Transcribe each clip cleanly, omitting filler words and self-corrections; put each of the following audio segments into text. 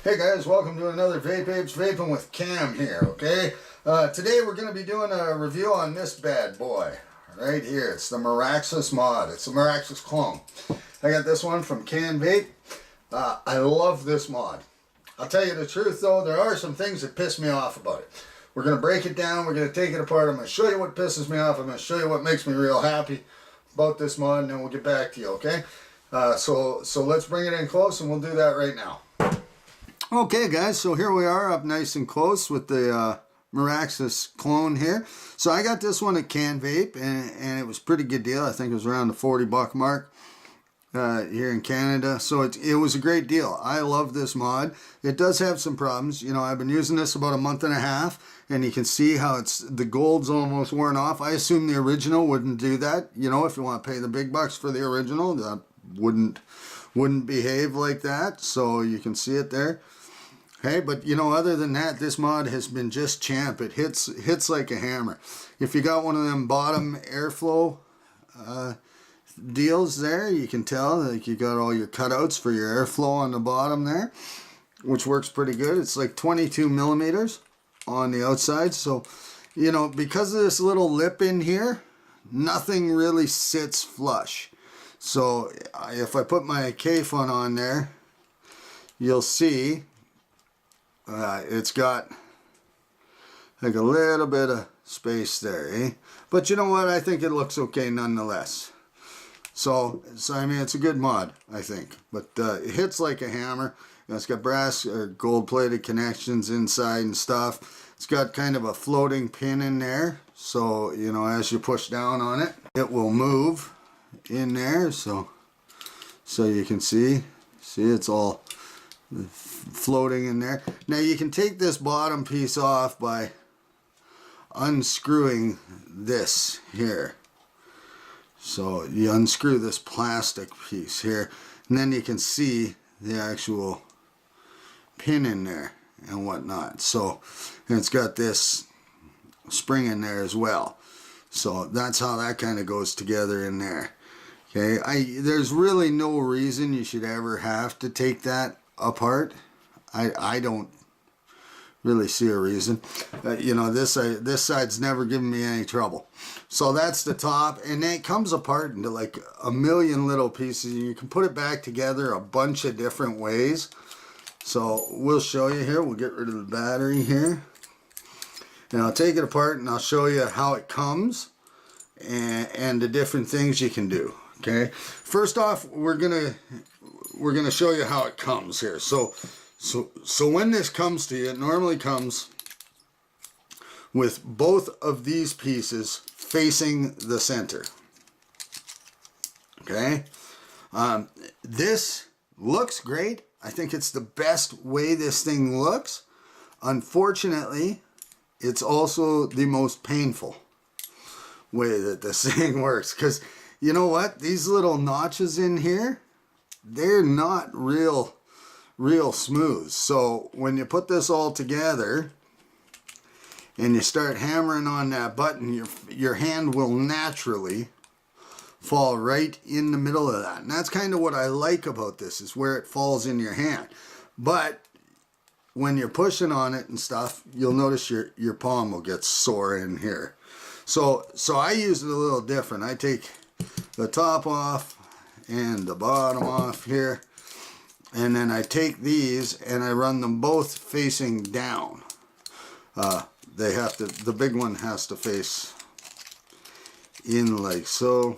Hey guys, welcome to another Vape Apes Vaping with Cam here, okay? Today we're going to be doing a review on this bad boy, right here. It's the Maraxus Mod. It's the Maraxus clone. I got this one from Can Vape. I love this mod. I'll tell you the truth though, there are some things that piss me off about it. We're going to break it down, we're going to take it apart, I'm going to show you what pisses me off, I'm going to show you what makes me real happy about this mod, and then we'll get back to you, okay? So let's bring it in close and we'll do that right now. Okay guys, so here we are up nice and close with the Maraxus clone here. So I got this one at Can Vape and it was a pretty good deal. I think it was around the $40 mark here in Canada. So it was a great deal. I love this mod. It does have some problems. You know, I've been using this about a month and a half and you can see how the gold's almost worn off. I assume the original wouldn't do that. You know, if you want to pay the big bucks for the original, that wouldn't behave like that. So you can see it there. Hey, but you know, other than that, this mod has been just champ. It hits like a hammer. If you got one of them bottom airflow deals there, you can tell like you got all your cutouts for your airflow on the bottom there, which works pretty good. It's like 22 millimeters on the outside. So, you know, because of this little lip in here, nothing really sits flush. So if I put my K-Fun on there, you'll see it's got like a little bit of space there, eh? But you know what? I think it looks okay nonetheless. So I mean, it's a good mod, I think. But it hits like a hammer. You know, it's got brass or gold-plated connections inside and stuff. It's got kind of a floating pin in there. So, you know, as you push down on it, it will move in there. So you can see it's all floating in there. Now you can take this bottom piece off by unscrewing this here. So you unscrew this plastic piece here and then you can see the actual pin in there and whatnot. So, and it's got this spring in there as well. So that's how that kind of goes together in there. Okay, there's really no reason you should ever have to take that apart. I don't really see a reason. You know, this side's never given me any trouble. So that's the top, and then it comes apart into like a million little pieces, and you can put it back together a bunch of different ways. So we'll show you here. We'll get rid of the battery here, and I'll take it apart and I'll show you how it comes and the different things you can do. Okay, first off, we're gonna show you how it comes here. So when this comes to you, it normally comes with both of these pieces facing the center. Okay, this looks great. I think it's the best way this thing looks. Unfortunately, it's also the most painful way that this thing works, because you know what? These little notches in here, they're not real smooth. So when you put this all together and you start hammering on that button, your hand will naturally fall right in the middle of that. And that's kind of what I like about this, is where it falls in your hand. But when you're pushing on it and stuff, you'll notice your palm will get sore in here. So I use it a little different. I take the top off and the bottom off here, and then I take these and I run them both facing down. The big one has to face in like so.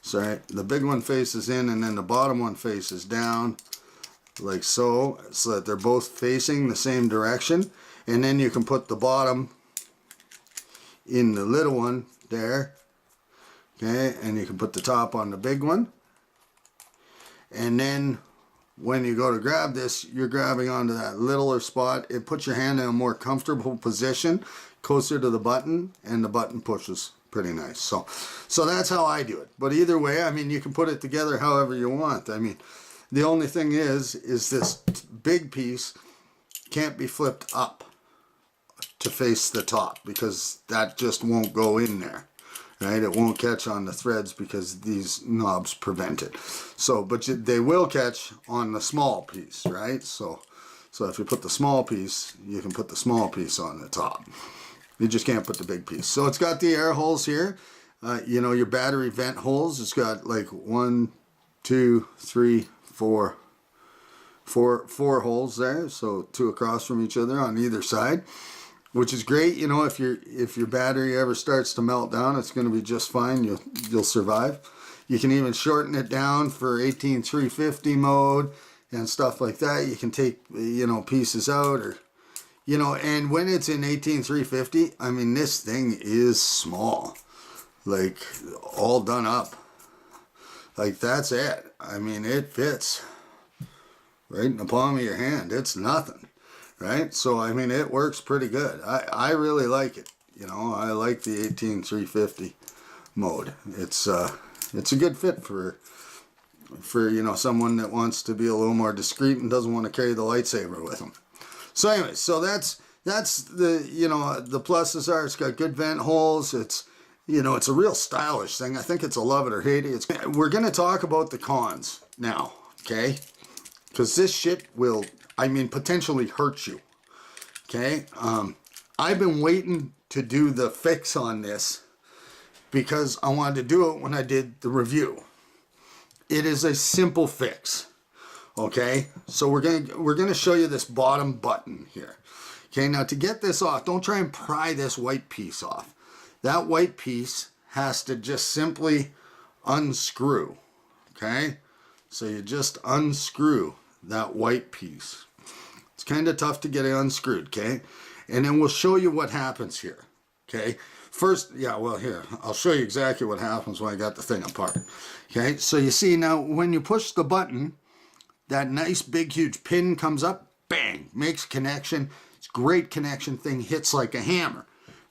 Sorry, the big one faces in and then the bottom one faces down like so that they're both facing the same direction. And then you can put the bottom in the little one there. Okay, and you can put the top on the big one. And then when you go to grab this, you're grabbing onto that littler spot. It puts your hand in a more comfortable position, closer to the button, and the button pushes pretty nice. So that's how I do it. But either way, I mean, you can put it together however you want. I mean, the only thing is this big piece can't be flipped up to face the top, because that just won't go in there. right? It won't catch on the threads because these knobs prevent it. So, but they will catch on the small piece, right? So if you put the small piece, you can put the small piece on the top. You just can't put the big piece. So it's got the air holes here. You know, your battery vent holes. It's got like 1, 2, 3, 4 holes there. So 2 across from each other on either side, which is great. You know, if your battery ever starts to melt down, it's going to be just fine. You'll survive. You can even shorten it down for 18350 mode and stuff like that. You can take, you know, pieces out, or, you know, and when it's in 18350, I mean, this thing is small, like all done up. Like, that's it. I mean, it fits right in the palm of your hand. It's nothing, right? So, I mean, it works pretty good. I really like it. You know, I like the 18350 mode. It's a good fit for you know, someone that wants to be a little more discreet and doesn't want to carry the lightsaber with them. So anyway, so that's the, you know, the pluses are it's got good vent holes. It's, you know, it's a real stylish thing. I think it's a love it or hate it. We're going to talk about the cons now, okay? Because this shit will, I mean, potentially hurt you, okay? I've been waiting to do the fix on this because I wanted to do it when I did the review. It is a simple fix, okay? So we're gonna show you this bottom button here. Okay, now to get this off, don't try and pry this white piece off. That white piece has to just simply unscrew, okay? So you just unscrew that white piece. It's kind of tough to get it unscrewed, okay? And then we'll show you what happens here, okay? First, yeah, well, here, I'll show you exactly what happens when I got the thing apart. Okay, so you see now when you push the button, that nice big huge pin comes up, bang, makes connection. It's great connection, thing hits like a hammer.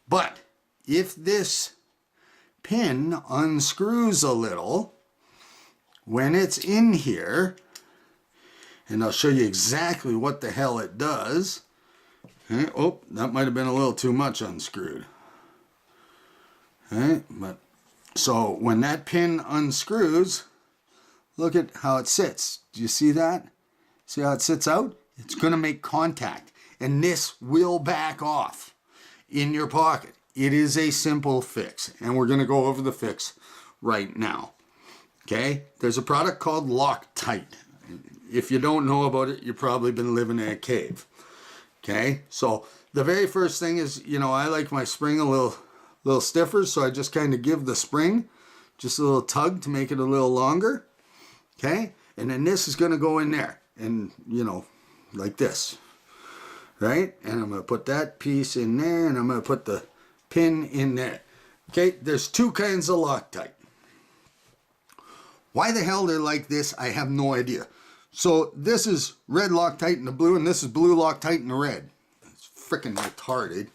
But if this pin unscrews a little, when it's in here, and I'll show you exactly what the hell it does. Okay, oh, that might have been a little too much unscrewed. Okay, but so when that pin unscrews, look at how it sits. Do you see that? See how it sits out? It's going to make contact, and this will back off in your pocket. It is a simple fix, and we're going to go over the fix right now. Okay, there's a product called Loctite. If you don't know about it, you've probably been living in a cave. Okay, so the very first thing is, you know, I like my spring a little stiffer, so I just kind of give the spring just a little tug to make it a little longer. Okay, and then this is going to go in there, and, you know, like this, right? And I'm going to put that piece in there, and I'm going to put the pin in there. Okay, there's 2 kinds of Loctite. Why the hell they're like this, I have no idea. So this is red Loctite in the blue, and this is blue Loctite in the red. It's freaking retarded.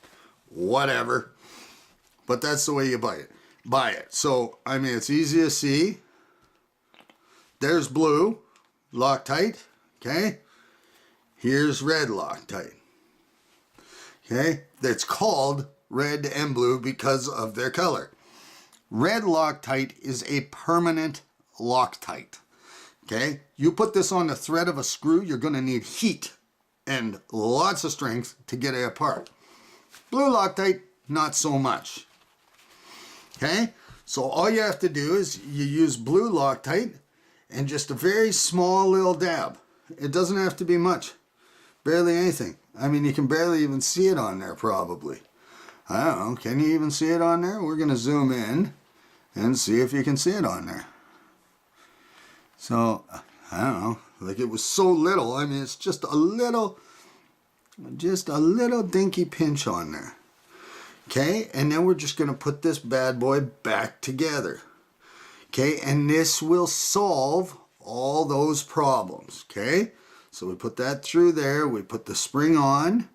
Whatever. But that's the way you buy it. So, I mean, it's easy to see. There's blue Loctite, okay? Here's red Loctite, okay? That's called red and blue because of their color. Red Loctite is a permanent Loctite, okay? You put this on the thread of a screw, you're going to need heat and lots of strength to get it apart. Blue Loctite, not so much. Okay, so all you have to do is you use blue Loctite and just a very small little dab. It doesn't have to be much, barely anything. I mean, you can barely even see it on there probably. I don't know, can you even see it on there? We're going to zoom in and see if you can see it on there. So, I don't know, like it was so little. I mean, it's just a little dinky pinch on there. Okay, and then we're just going to put this bad boy back together. Okay, and this will solve all those problems. Okay, so we put that through there, we put the spring on,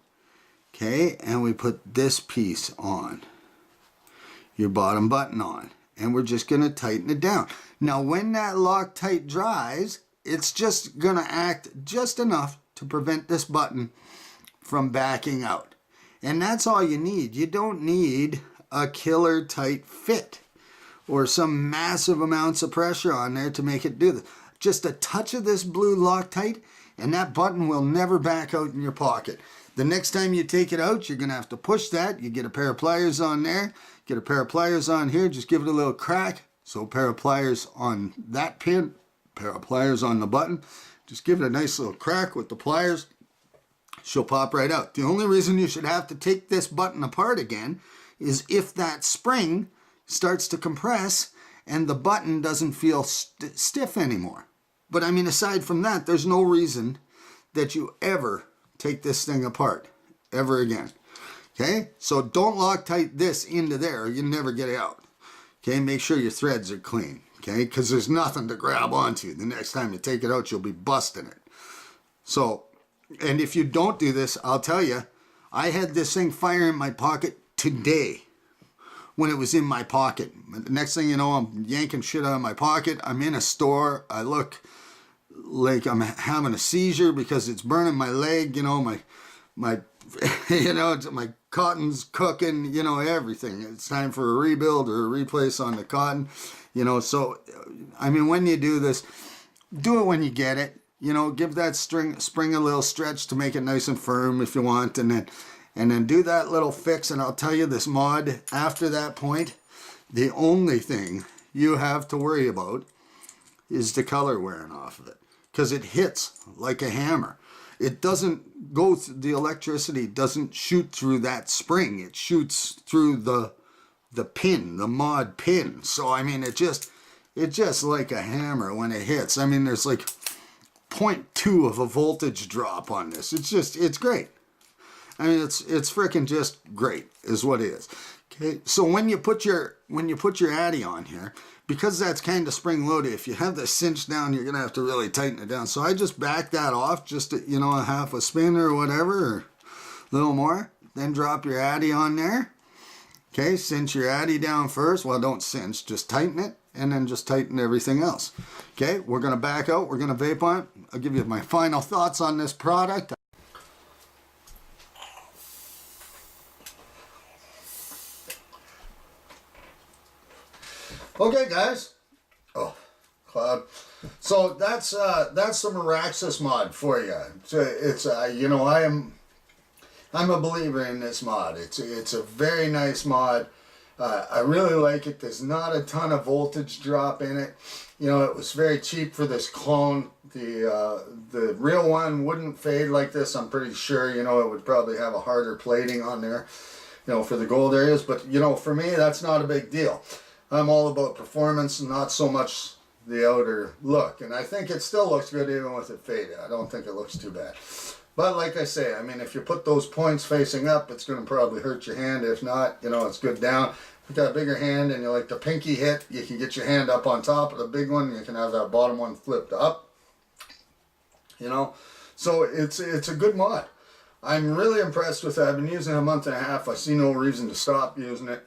okay, and we put this piece on, your bottom button on, and we're just going to tighten it down. Now when that Loctite dries, it's just going to act just enough to prevent this button from backing out. And that's all you need. You don't need a killer tight fit. or some massive amounts of pressure on there to make it do this. Just a touch of this blue Loctite and that button will never back out in your pocket. The next time you take it out, you're going to have to push that. You get a pair of pliers on there, get a pair of pliers on here, just give it a little crack. So a pair of pliers on that pin, pair of pliers on the button. Just give it a nice little crack with the pliers. She'll pop right out. The only reason you should have to take this button apart again is if that spring starts to compress and the button doesn't feel stiff anymore. But I mean, aside from that, there's no reason that you ever take this thing apart ever again. Okay, so don't Loctite this into there or you'll never get it out. Okay, make sure your threads are clean. Okay, because there's nothing to grab onto. The next time you take it out, you'll be busting it. So, and if you don't do this, I'll tell you, I had this thing fire in my pocket today when it was in my pocket. The next thing you know, I'm yanking shit out of my pocket. I'm in a store. I look like I'm having a seizure because it's burning my leg. You know, my you know, my cotton's cooking. You know, everything. It's time for a rebuild or a replace on the cotton. You know, so I mean, when you do this, do it when you get it. You know, give that spring a little stretch to make it nice and firm if you want, and then do that little fix. And I'll tell you, this mod, after that point, the only thing you have to worry about is the color wearing off of it, because it hits like a hammer. It doesn't go through, the electricity doesn't shoot through that spring. It shoots through the pin, the mod pin. So I mean, it's just like a hammer when it hits. I mean, there's like 0.2 of a voltage drop on this. It's great. I mean, it's freaking just great is what it is. Okay, so when you put your Addy on here, because that's kind of spring loaded, if you have this cinched down, you're gonna have to really tighten it down. So I just back that off, just you know, a half a spin or whatever, or a little more. Then drop your Addy on there. Okay, cinch your Addy down first. Well, don't cinch, just tighten it, and then just tighten everything else. Okay, we're gonna back out, we're gonna vape on it. I'll give you my final thoughts on this product. Okay, guys. Oh, cloud. So that's the Maraxus mod for you. It's you know, I'm a believer in this mod. It's a very nice mod. I really like it. There's not a ton of voltage drop in it. You know, it was very cheap for this clone. The real one wouldn't fade like this, I'm pretty sure. You know, it would probably have a harder plating on there, you know, for the gold areas. But, you know, for me, that's not a big deal. I'm all about performance, not so much the outer look. And I think it still looks good even with it faded. I don't think it looks too bad. But like I say, I mean, if you put those points facing up, it's going to probably hurt your hand. If not, you know, it's good down. If you've got a bigger hand and you like the pinky hit, you can get your hand up on top of the big one. You can have that bottom one flipped up. You know, so it's a good mod. I'm really impressed with it. I've been using it a month and a half. I see no reason to stop using it.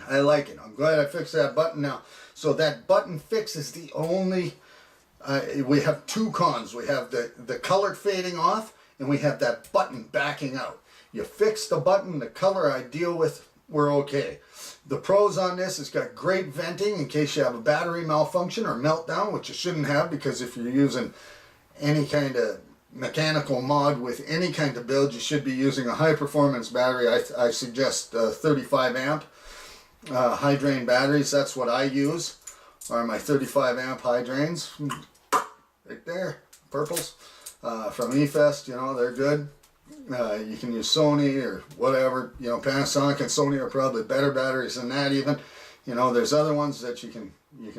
I like it. I'm glad I fixed that button now. So that button fix is the only... we have two cons. We have the color fading off, and we have that button backing out. You fix the button, the color I deal with, we're okay. The pros on this, it's got great venting in case you have a battery malfunction or meltdown, which you shouldn't have, because if you're using any kind of mechanical mod with any kind of build, you should be using a high performance battery. I suggest 35 amp high drain batteries. That's what I use, are my 35 amp high drains. Right there, purples from eFest, you know, they're good. You can use Sony or whatever, you know, Panasonic and Sony are probably better batteries than that even. You know, there's other ones that you can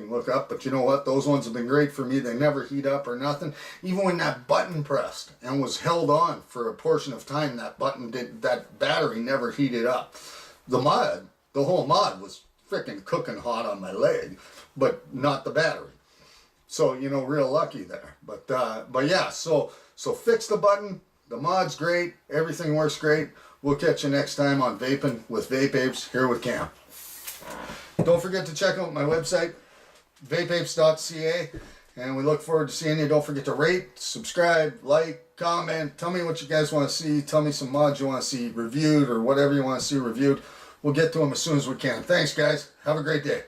look up, but you know what, those ones have been great for me. They never heat up or nothing. Even when that button pressed and was held on for a portion of time, that battery never heated up. The whole mod was freaking cooking hot on my leg, but not the battery. So, you know, real lucky there. But yeah, so fix the button. The mod's great. Everything works great. We'll catch you next time on Vaping with Vape Apes, here with Cam. Don't forget to check out my website, vapeapes.ca, and we look forward to seeing you. Don't forget to rate, subscribe, like, comment. Tell me what you guys want to see. Tell me some mods you want to see reviewed or whatever you want to see reviewed. We'll get to them as soon as we can. Thanks, guys. Have a great day.